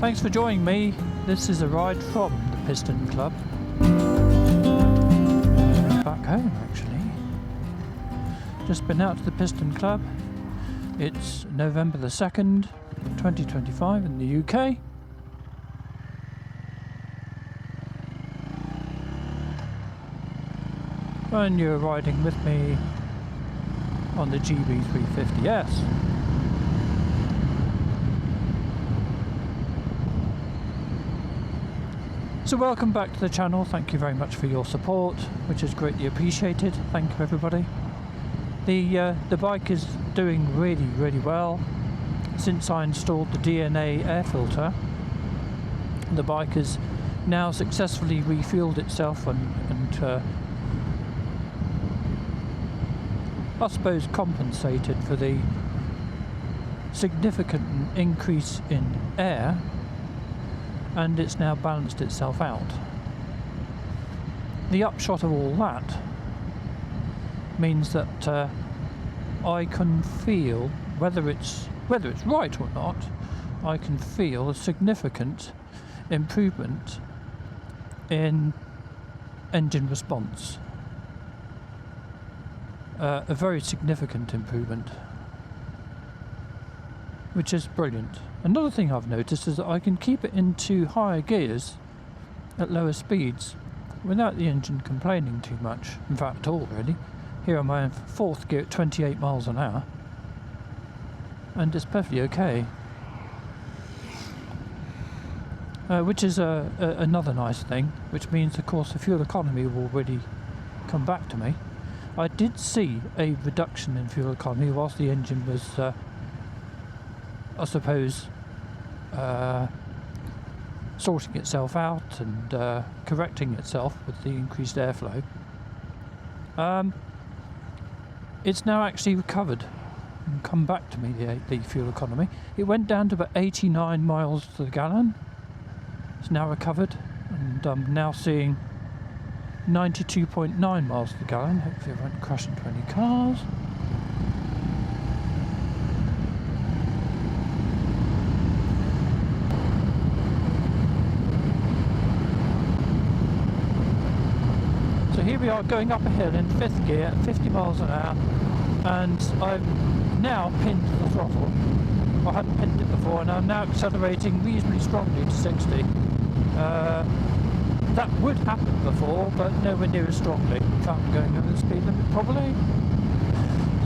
Thanks for joining me. This is a ride from the Piston Club. Back home, actually. Just been out to the Piston Club. It's November the 2nd, 2025 in the UK. And you're riding with me on the GB350S. So welcome back to the channel. Thank you very much for your support, which is greatly appreciated. Thank you, everybody. The bike is doing really well. Since I installed the DNA air filter, the bike has now successfully refueled itself and I suppose compensated for the significant increase in air, and it's now balanced itself out. The upshot of all that means that I can feel, whether it's right or not, I can feel a significant improvement in engine response. A very significant improvement, which is brilliant. Another thing I've noticed is that I can keep it into higher gears at lower speeds without the engine complaining too much, in fact at all really. Here I'm in fourth gear at 28 miles an hour and it's perfectly okay, which is another nice thing, which means of course the fuel economy will really come back to me. I did see a reduction in fuel economy whilst the engine was, I suppose, sorting itself out and correcting itself with the increased airflow. It's now actually recovered and come back to me, the fuel economy. It went down to about 89 miles to the gallon. It's now recovered, and I'm now seeing 92.9 miles to the gallon. Hopefully I won't crash into any cars. So here we are going up a hill in fifth gear at 50 miles an hour, and I've now pinned the throttle. I hadn't pinned it before, and I'm now accelerating reasonably strongly to 60. That would happen before, but nowhere near as strongly. In fact, I'm going over the speed limit probably.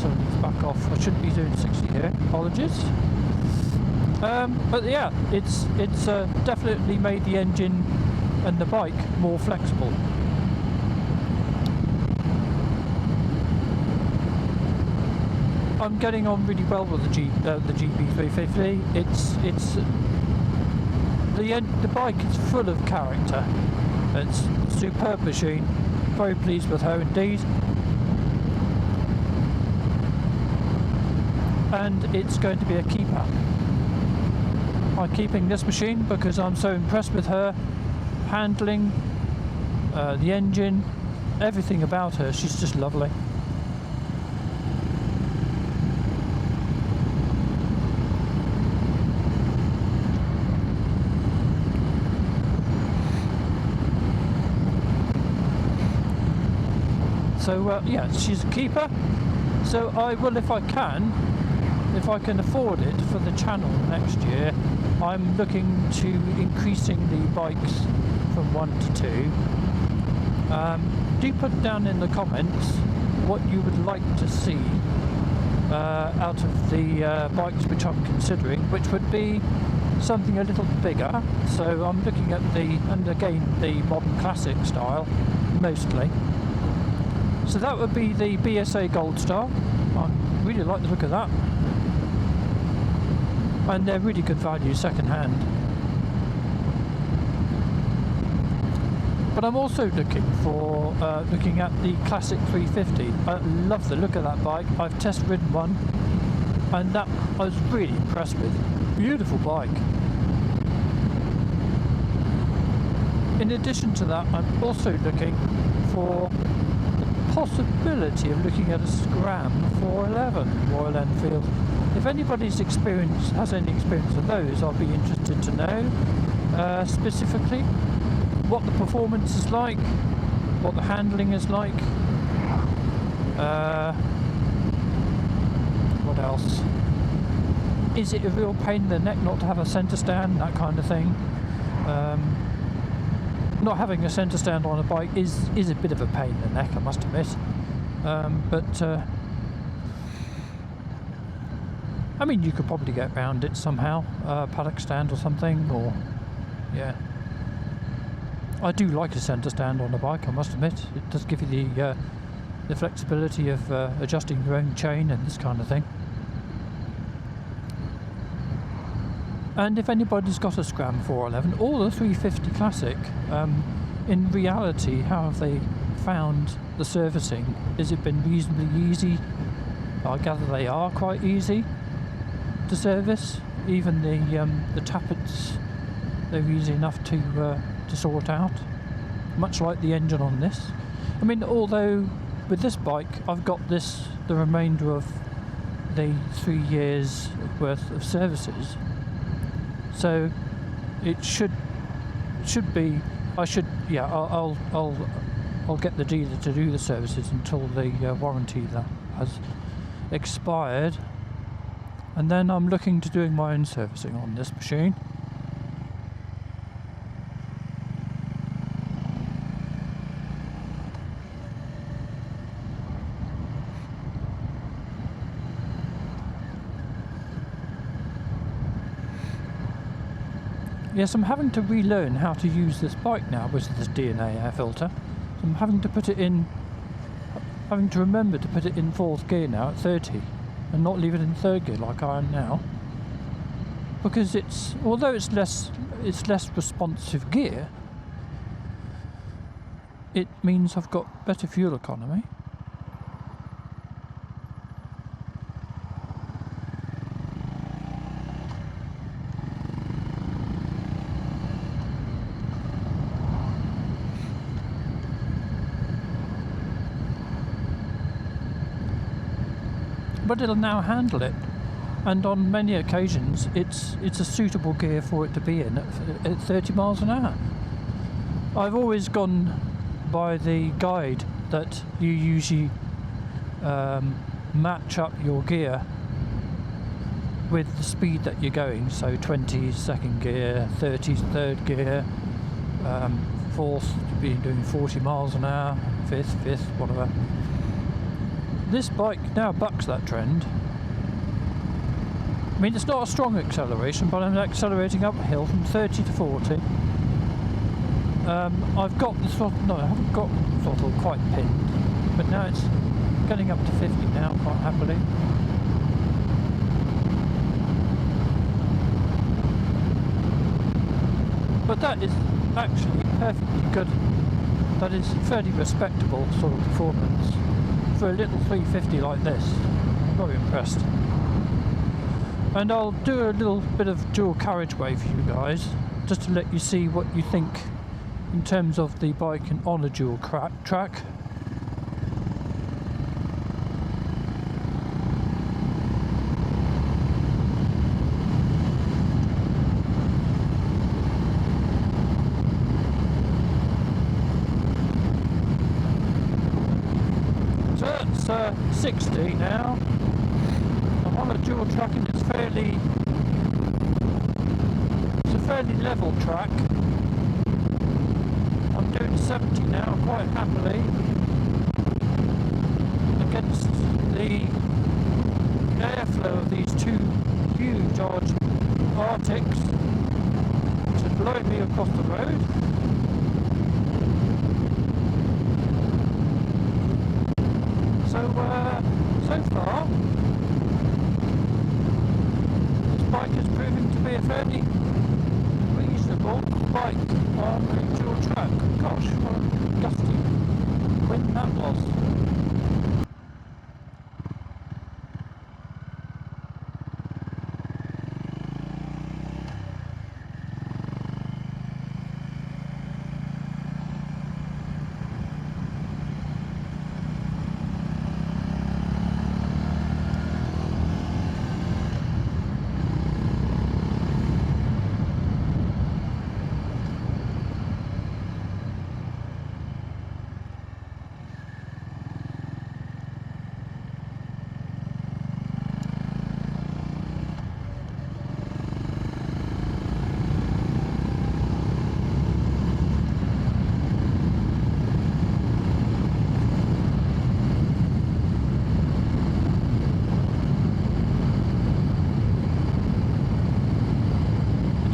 So I need to back off. I shouldn't be doing 60 here. Apologies. But yeah, it's definitely made the engine and the bike more flexible. I'm getting on really well with the GB350. The bike is full of character. It's a superb machine. Very pleased with her indeed. And it's going to be a keeper. I'm keeping this machine because I'm so impressed with her handling, the engine, everything about her. She's just lovely. So yeah, she's a keeper. So I will, if I can afford it for the channel next year, I'm looking to increasing the bikes from 1 to 2. Do put down in the comments what you would like to see out of the bikes which I'm considering, which would be something a little bigger. So I'm looking at the modern classic style mostly. So that would be the BSA Gold Star. I really like the look of that. And they're really good value second hand. But I'm also looking at the classic 350. I love the look of that bike. I've test ridden one, and that I was really impressed with. Beautiful bike. In addition to that, I'm also looking for possibility of looking at a Scram 411 Royal Enfield. if anybody's has any experience of those, I'd be interested to know specifically what the performance is like, what the handling is like, what else? Is it a real pain in the neck not to have a centre stand, that kind of thing? Not having a centre stand on a bike is a bit of a pain in the neck, I must admit. But I mean, you could probably get around it somehow, paddock stand or something, or yeah. I do like a centre stand on a bike, I must admit. It does give you the flexibility of adjusting your own chain and this kind of thing. And if anybody's got a Scram 411 or the 350 Classic, in reality, how have they found the servicing? Has it been reasonably easy? I gather they are quite easy to service. Even the tappets, they're easy enough to sort out, much like the engine on this. I mean, although with this bike I've got the remainder of the 3 years worth of services, so it should be, I'll get the dealer to do the services until the warranty that has expired, and then I'm looking to doing my own servicing on this machine. Yes, I'm having to relearn how to use this bike now with this DNA air filter. So I'm having to remember to put it in 4th gear now at 30 and not leave it in 3rd gear like I am now. Because although it's less responsive gear, it means I've got better fuel economy. But it'll now handle it, and on many occasions it's a suitable gear for it to be in at 30 miles an hour. I've always gone by the guide that you usually match up your gear with the speed that you're going, so 20 2nd gear, 30 3rd gear, 4th to be doing 40 miles an hour, 5th, whatever. This bike now bucks that trend. I mean, it's not a strong acceleration, but I'm accelerating uphill from 30 to 40. I've got the throttle, no, I haven't got the throttle quite pinned, but now it's getting up to 50 now, quite happily. But that is actually perfectly good. That is fairly respectable sort of performance for a little 350 like this. I'm very impressed. And I'll do a little bit of dual carriageway for you guys, just to let you see what you think in terms of the bike on a dual track. So it's 60 now. I'm on a dual track and it's a fairly level track. I'm doing 70 now quite happily against the airflow of these two huge Arctics, which is blowing me across the road. So far, this bike is proving to be a fairly reasonable bike on a dual track. Gosh, what a gusty wind that was.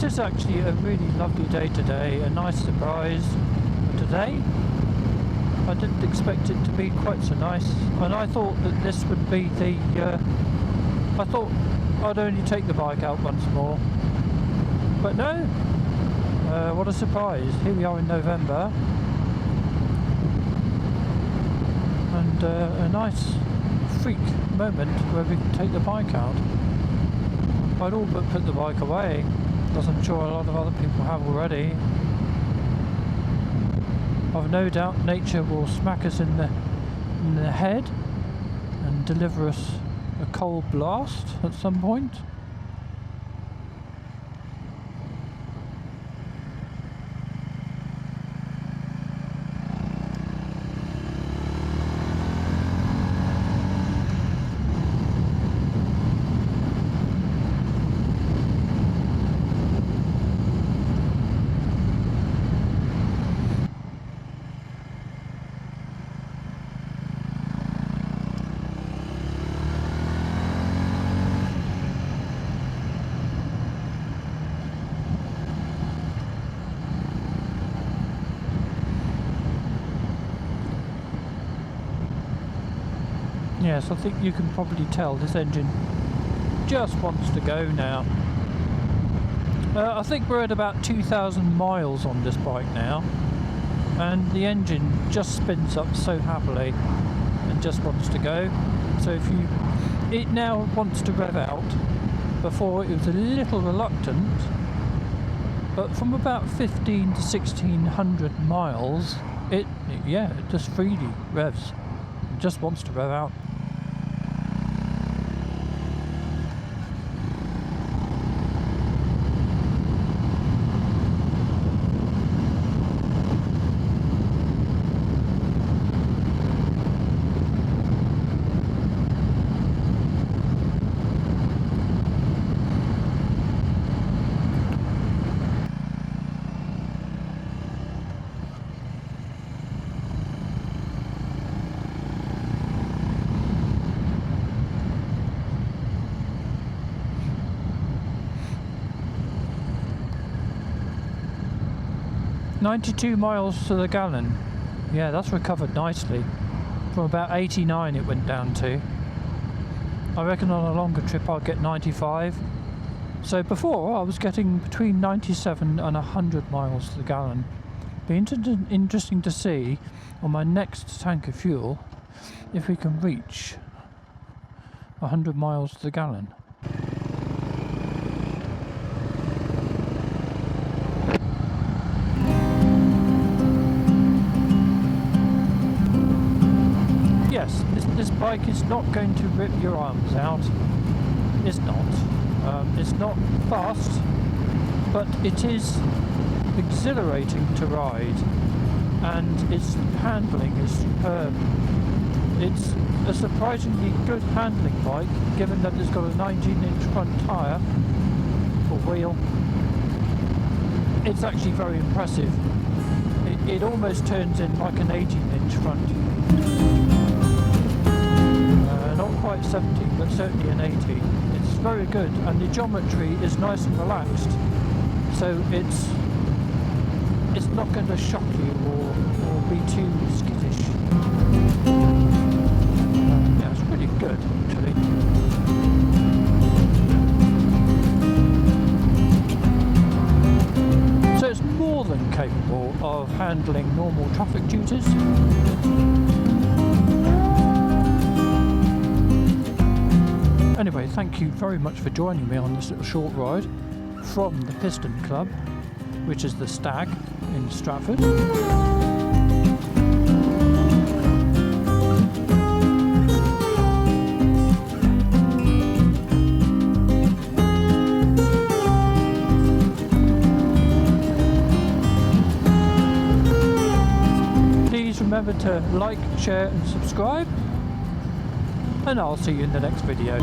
It is actually a really lovely day today, a nice surprise today. I didn't expect it to be quite so nice, and I thought that this would be the I thought I'd only take the bike out once more, but no, what a surprise. Here we are in November, and a nice freak moment where we can take the bike out. I'd all but put the bike away, as I'm sure a lot of other people have already. I've no doubt nature will smack us in the head and deliver us a cold blast at some point. Yes, I think you can probably tell this engine just wants to go now. I think we're at about 2,000 miles on this bike now, and the engine just spins up so happily and just wants to go. So it now wants to rev out. Before it was a little reluctant, but from about 15 to 1600 miles it just freely revs. It just wants to rev out. "92 miles to the gallon." Yeah, that's recovered nicely. From about 89 it went down to. I reckon on a longer trip I'll get 95. So before I was getting between 97 and 100 miles to the gallon. Be interesting to see on my next tank of fuel if we can reach 100 miles to the gallon. Yes, this bike is not going to rip your arms out. It's not. It's not fast, but it is exhilarating to ride, and its handling is superb. It's a surprisingly good handling bike, given that it's got a 19-inch front tyre or wheel. It's actually very impressive. It almost turns in like an 18-inch front. Not quite 70, but certainly an 80. It's very good, and the geometry is nice and relaxed, so it's not going to shock you or be too skittish. Yeah, it's pretty good actually. So it's more than capable of handling normal traffic duties. Anyway, thank you very much for joining me on this little short ride from the Piston Club, which is the Stag in Stratford. Please remember to like, share and subscribe, and I'll see you in the next video.